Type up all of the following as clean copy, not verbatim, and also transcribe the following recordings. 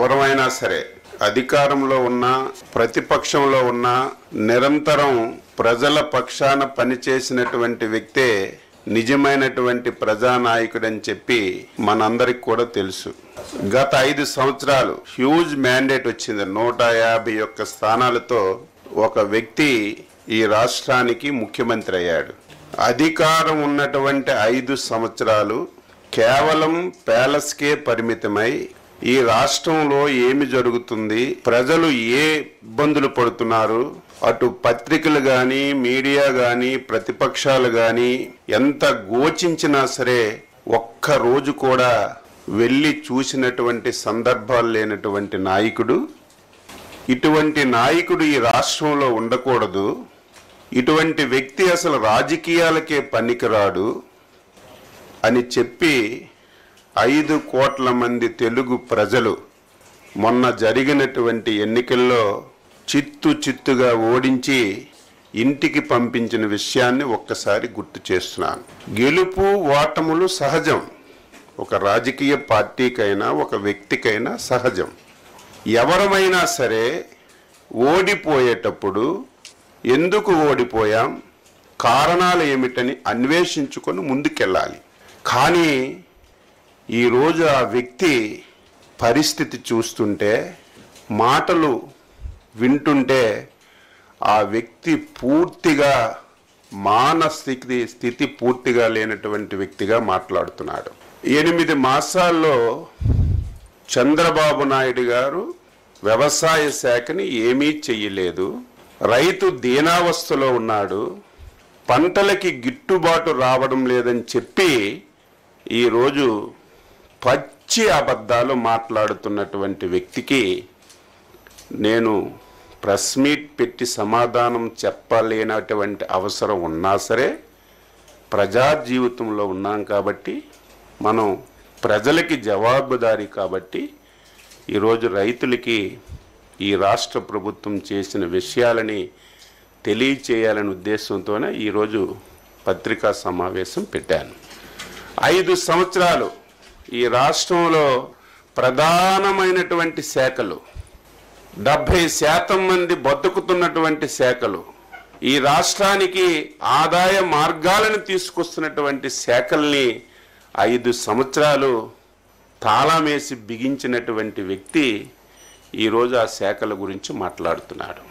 ఎవరైనా సరే అధికారంలో ఉన్న ప్రతిపక్షంలో ఉన్న నిరంతరం ప్రజల పక్షాన పనిచేసినటువంటి వ్యక్తే నిజమైనటువంటి ప్రజానాయకుడని చెప్పి మనందరికి కూడా తెలుసు. గత 5 సంవత్సరాలు హ్యూజ్ మ్యాండేట్ వచ్చింది. 151 స్థానాలతో ఒక వ్యక్తి ఈ రాష్ట్రానికి ముఖ్యమంత్రి అయ్యాడు. అధికారం ఉన్నటువంటి 5 సంవత్సరాలు కేవలం ప్యాలెస్కే పరిమితమై ఈ రాష్ట్రంలో ఏమి జరుగుతుంది, ప్రజలు ఏ ఇబ్బందులు పడుతున్నారు, అటు పత్రికలు గాని మీడియా గాని ప్రతిపక్షాలు గాని ఎంత గోచించినా సరే ఒక్క రోజు కూడా వెళ్ళి చూసినటువంటి సందర్భాలు లేనటువంటి నాయకుడు. ఇటువంటి నాయకుడు ఈ రాష్ట్రంలో ఉండకూడదు, ఇటువంటి వ్యక్తి అసలు రాజకీయాలకే పనికిరాడు అని చెప్పి 5 కోట్ల మంది తెలుగు ప్రజలు మొన్న జరిగినటువంటి ఎన్నికల్లో చిత్తుగా ఓడించి ఇంటికి పంపించిన విషయాన్ని ఒక్కసారి గుర్తు చేస్తున్నాను. గెలుపు ఓటములు సహజం, ఒక రాజకీయ పార్టీకైనా ఒక వ్యక్తికైనా సహజం. ఎవరమైనా సరే ఓడిపోయేటప్పుడు ఎందుకు ఓడిపోయాం, కారణాలు ఏమిటని అన్వేషించుకొని ముందుకెళ్ళాలి. కానీ ఈరోజు ఆ వ్యక్తి పరిస్థితి చూస్తుంటే, మాటలు వింటుంటే ఆ వ్యక్తి పూర్తిగా మానసిక స్థితి పూర్తిగా లేనటువంటి వ్యక్తిగా మాట్లాడుతున్నాడు. 8 మాసాల్లో చంద్రబాబు నాయుడు గారు వ్యవసాయ శాఖని ఏమీ చెయ్యలేదు, రైతు దీనావస్థలో ఉన్నాడు, పంటలకి గిట్టుబాటు రావడం లేదని చెప్పి ఈరోజు పచ్చి అబద్ధాలు మాట్లాడుతున్నటువంటి వ్యక్తికి నేను ప్రెస్ మీట్ పెట్టి సమాధానం చెప్పలేనటువంటి అవసరం ఉన్నా సరే, ప్రజా జీవితంలో ఉన్నాం కాబట్టి, మనం ప్రజలకి జవాబుదారీ కాబట్టి ఈరోజు రైతులకి ఈ రాష్ట్ర ప్రభుత్వం చేసిన విషయాలని తెలియచేయాలనే ఉద్దేశంతోనే ఈరోజు పత్రికా సమావేశం పెట్టాను. 5 సంవత్సరాలు ఈ రాష్ట్రంలో ప్రధానమైనటువంటి శాఖలు, 70% మంది బతుకుతున్నటువంటి శాఖలు, ఈ రాష్ట్రానికి ఆదాయ మార్గాలను తీసుకొస్తున్నటువంటి శాఖల్ని 5 సంవత్సరాలు తాళమేసి బిగించినటువంటి వ్యక్తి ఈరోజు ఆ శాఖల గురించి మాట్లాడుతున్నాడు.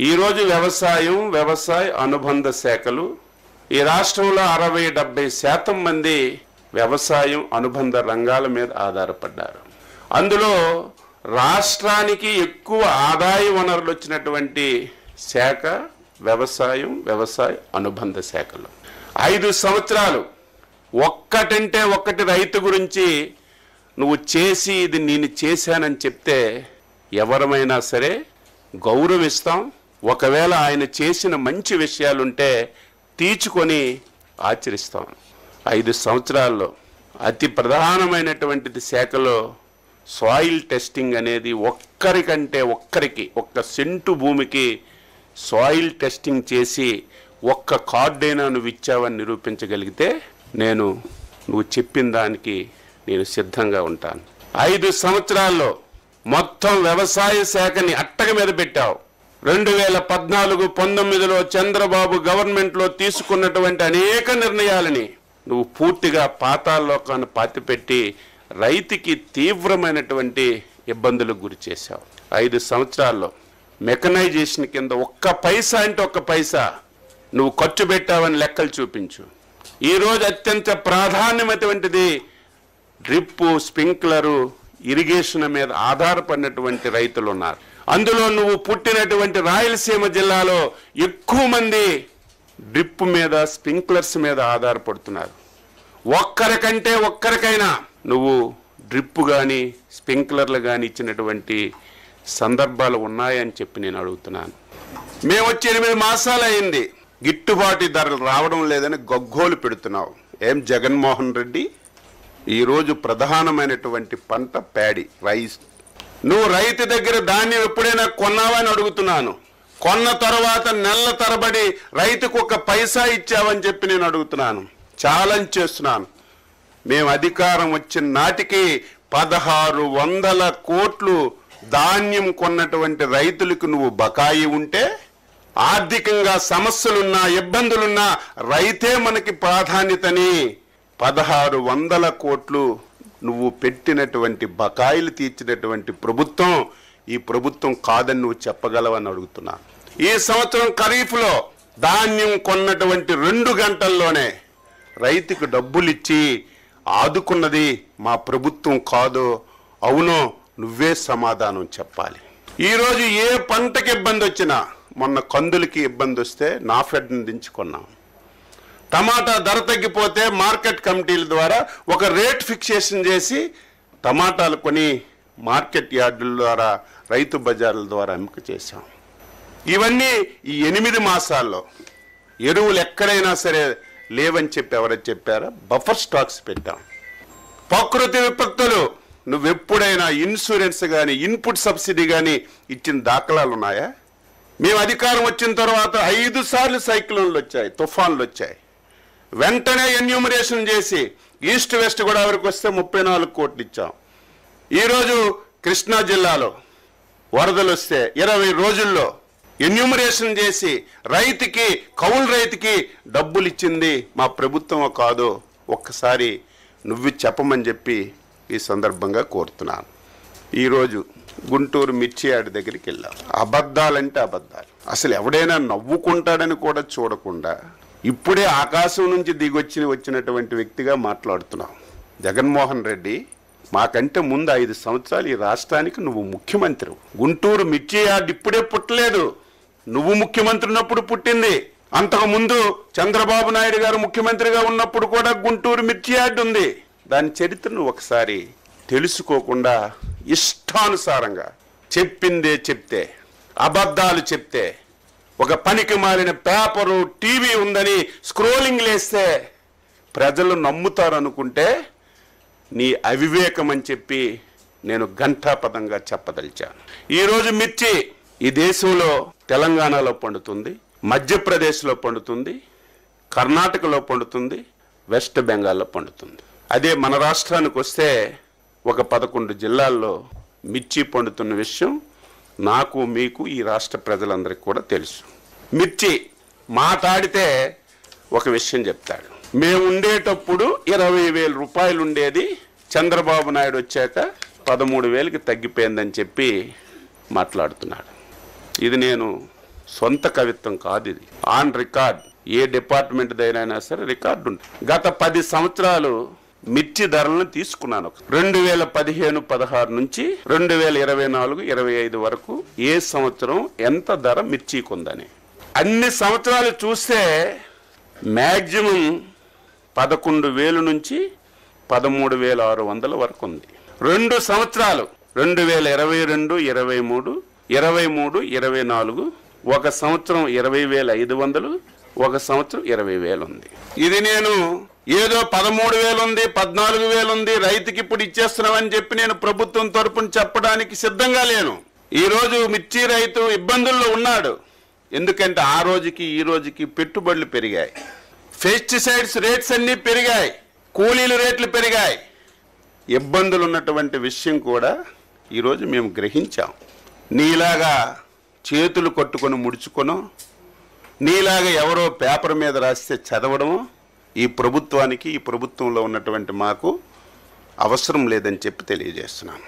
ఈరోజు వ్యవసాయ అనుబంధ శాఖలు, ఈ రాష్ట్రంలో 60-70% మంది వ్యవసాయం అనుబంధ రంగాల మీద ఆధారపడ్డారు. అందులో రాష్ట్రానికి ఎక్కువ ఆదాయ వనరులు వచ్చినటువంటి శాఖ వ్యవసాయ అనుబంధ శాఖలు. 5 సంవత్సరాలు ఒక్కటంటే ఒక్కటి రైతు గురించి నువ్వు చేసి ఇది నేను చేశానని చెప్తే ఎవరమైనా సరే గౌరవిస్తాం. ఒకవేళ ఆయన చేసిన మంచి విషయాలుంటే తీర్చుకొని ఆచరిస్తాం. 5 సంవత్సరాల్లో అతి ప్రధానమైనటువంటిది శాఖలో సాయిల్ టెస్టింగ్ అనేది ఒక్కరికి 1 సెంటు భూమికి సాయిల్ టెస్టింగ్ చేసి 1 కార్డైనా నువ్వు ఇచ్చావని నిరూపించగలిగితే నువ్వు చెప్పిన దానికి నేను సిద్ధంగా ఉంటాను. 5 సంవత్సరాల్లో మొత్తం వ్యవసాయ శాఖని అట్టగ మీద పెట్టావు. 2014-19లో చంద్రబాబు గవర్నమెంట్లో తీసుకున్నటువంటి అనేక నిర్ణయాలని నువ్వు పూర్తిగా పాతాళలోకాన్ని పాతిపెట్టి రైతుకి తీవ్రమైనటువంటి ఇబ్బందులకు గురి చేశావు. 5 సంవత్సరాల్లో మెకనైజేషన్ కింద 1 పైసా అంటే 1 పైసా నువ్వు ఖర్చు పెట్టావని లెక్కలు చూపించు. ఈరోజు అత్యంత ప్రాధాన్యమైనటువంటిది డ్రిప్పు, స్ప్రింక్లరు, ఇరిగేషన్ మీద ఆధారపడినటువంటి రైతులు ఉన్నారు. అందులో నువ్వు పుట్టినటువంటి రాయలసీమ జిల్లాలో ఎక్కువ మంది డ్రిప్ మీద, స్ప్రింక్లర్స్ మీద ఆధారపడుతున్నారు. ఒక్కరికైనా నువ్వు డ్రిప్ కానీ స్ప్రింక్లర్లు కానీ ఇచ్చినటువంటి సందర్భాలు ఉన్నాయని చెప్పి నేను అడుగుతున్నాను. మేము వచ్చి 8 మాసాలు అయింది, గిట్టుబాటు ధరలు రావడం లేదని గగ్గోలు పెడుతున్నావు. ఏం జగన్మోహన్ రెడ్డి, ఈరోజు ప్రధానమైనటువంటి పంట ప్యాడీ, రైస్. నువ్వు రైతు దగ్గర ధాన్యం ఎప్పుడైనా కొన్నావని అడుగుతున్నాను. కొన్న తర్వాత నెలల తరబడి రైతుకు 1 పైసా ఇచ్చావని చెప్పి నేను అడుగుతున్నాను. ఛాలెంజ్ చేస్తున్నాను. మేము అధికారం వచ్చిన నాటికి 1600 కోట్లు ధాన్యం కొన్నటువంటి రైతులకు నువ్వు బకాయి ఉంటే, ఆర్థికంగా సమస్యలున్నా ఇబ్బందులున్నా రైతే మనకి ప్రాధాన్యతని 1600 కోట్లు నువ్వు పెట్టినటువంటి బకాయిలు తీర్చినటువంటి ప్రభుత్వం ఈ ప్రభుత్వం కాదని నువ్వు చెప్పగలవని అడుగుతున్నా. ఈ సంవత్సరం ఖరీఫ్లో ధాన్యం కొన్నటువంటి 2 గంటల్లోనే రైతుకు డబ్బులు ఇచ్చి ఆదుకున్నది మా ప్రభుత్వం కాదో అవునో నువ్వే సమాధానం చెప్పాలి. ఈరోజు ఏ పంటకి ఇబ్బంది వచ్చినా, మొన్న కందులకి ఇబ్బంది వస్తే నాఫెడ్ని దించుకున్నాం. టమాటా ధర తగ్గిపోతే మార్కెట్ కమిటీల ద్వారా ఒక రేట్ ఫిక్సేషన్ చేసి టమాటాలు కొని మార్కెట్ యార్డుల ద్వారా రైతు బజార్ల ద్వారా అమ్మక చేశాం. ఇవన్నీ ఈ 8 మాసాల్లో ఎరువులు ఎక్కడైనా సరే లేవని చెప్పి ఎవరైనా చెప్పారా? బఫర్ స్టాక్స్ పెట్టాం. ప్రకృతి విపత్తులు నువ్వెప్పుడైనా ఇన్సూరెన్స్ కానీ ఇన్పుట్ సబ్సిడీ కానీ ఇచ్చిన దాఖలాలు ఉన్నాయా? మేము అధికారం వచ్చిన తర్వాత 5 సార్లు సైక్లోన్లు వచ్చాయి, తుఫాన్లు వచ్చాయి. వెంటనే ఎన్యూమరేషన్ చేసి ఈస్ట్ వెస్ట్ గోదావరికి వస్తే 34 కోట్లు ఇచ్చాం. ఈరోజు కృష్ణా జిల్లాలో వరదలు వస్తే 20 రోజుల్లో ఎన్యూమరేషన్ చేసి రైతుకి, కౌలు రైతుకి డబ్బులు ఇచ్చింది మా ప్రభుత్వం కాదో ఒక్కసారి నువ్వు చెప్పమని చెప్పి ఈ సందర్భంగా కోరుతున్నాను. ఈరోజు గుంటూరు మిర్చి యార్డ్ దగ్గరికి వెళ్ళాం. అబద్ధాలంటే అబద్ధాలు. అసలు ఎవడైనా నవ్వుకుంటాడని కూడా చూడకుండా ఇప్పుడే ఆకాశం నుంచి వచ్చినటువంటి వ్యక్తిగా మాట్లాడుతున్నాం. జగన్మోహన్ రెడ్డి మాకంటే ముందు 5 సంవత్సరాలు ఈ రాష్ట్రానికి నువ్వు ముఖ్యమంత్రి. గుంటూరు మిర్చి యార్డ్ ఇప్పుడే పుట్టలేదు, నువ్వు ముఖ్యమంత్రి ఉన్నప్పుడు పుట్టింది. అంతకుముందు చంద్రబాబు నాయుడు గారు ముఖ్యమంత్రిగా ఉన్నప్పుడు కూడా గుంటూరు మిర్చి యార్డ్ ఉంది. దాని చరిత్రను ఒకసారి తెలుసుకోకుండా ఇష్టానుసారంగా చెప్పిందే చెప్తే, అబద్ధాలు చెప్తే, ఒక పనికి మారిన పేపరు టీవీ ఉందని స్క్రోలింగ్ లేస్తే ప్రజలు నమ్ముతారనుకుంటే నీ అవివేకం అని చెప్పి నేను ఘంటాపదంగా చెప్పదలిచాను. ఈరోజు మిర్చి ఈ దేశంలో తెలంగాణలో పండుతుంది, మధ్యప్రదేశ్లో పండుతుంది, కర్ణాటకలో పండుతుంది, వెస్ట్ బెంగాల్లో పండుతుంది. అదే మన రాష్ట్రానికి వస్తే ఒక 11 జిల్లాల్లో మిర్చి పండుతున్న విషయం నాకు, మీకు, ఈ రాష్ట్ర ప్రజలందరికీ కూడా తెలుసు. మిర్చి మాట్లాడితే ఒక విషయం చెప్తాడు. మేము ఉండేటప్పుడు 20,000 రూపాయలు ఉండేది, చంద్రబాబు నాయుడు వచ్చాక 13,000కి తగ్గిపోయిందని చెప్పి మాట్లాడుతున్నాడు. ఇది నేను సొంత కవిత్వం కాదు, ఇది ఆన్ రికార్డ్. ఏ డిపార్ట్మెంట్ దైనా సరే రికార్డు ఉంది. గత 10 సంవత్సరాలు మిర్చి ధరలను తీసుకున్నాను. 2015-16 నుంచి 2024-25 వరకు ఏ సంవత్సరం ఎంత ధర మిర్చికి ఉందని అన్ని సంవత్సరాలు చూస్తే మ్యాక్సిమం 11,000 నుంచి 13,600 వరకు ఉంది. 2 సంవత్సరాలు 2022, 23, 24 ఒక సంవత్సరం 20,500, ఒక సంవత్సరం 20,000 ఉంది. ఇది నేను ఏదో 13,000 ఉంది, 14,000 ఉంది, రైతుకి ఇప్పుడు ఇచ్చేస్తున్నామని చెప్పి నేను ప్రభుత్వం తరపున చెప్పడానికి సిద్ధంగా లేను. ఈరోజు మిర్చి రైతు ఇబ్బందుల్లో ఉన్నాడు. ఎందుకంటే ఆ రోజుకి ఈ రోజుకి పెట్టుబడులు పెరిగాయి, పెస్టిసైడ్స్ రేట్స్ అన్నీ పెరిగాయి, కూలీల రేట్లు పెరిగాయి. ఇబ్బందులు ఉన్నటువంటి విషయం కూడా ఈరోజు మేము గ్రహించాం. నీలాగా చేతులు కొట్టుకొని ముడుచుకొనో, నీలాగా ఎవరో పేపర్ మీద రాస్తే చదవడమో ఈ ప్రభుత్వానికి, ఈ ప్రభుత్వంలో ఉన్నటువంటి మాకు అవసరం లేదని చెప్పి తెలియజేస్తున్నాను.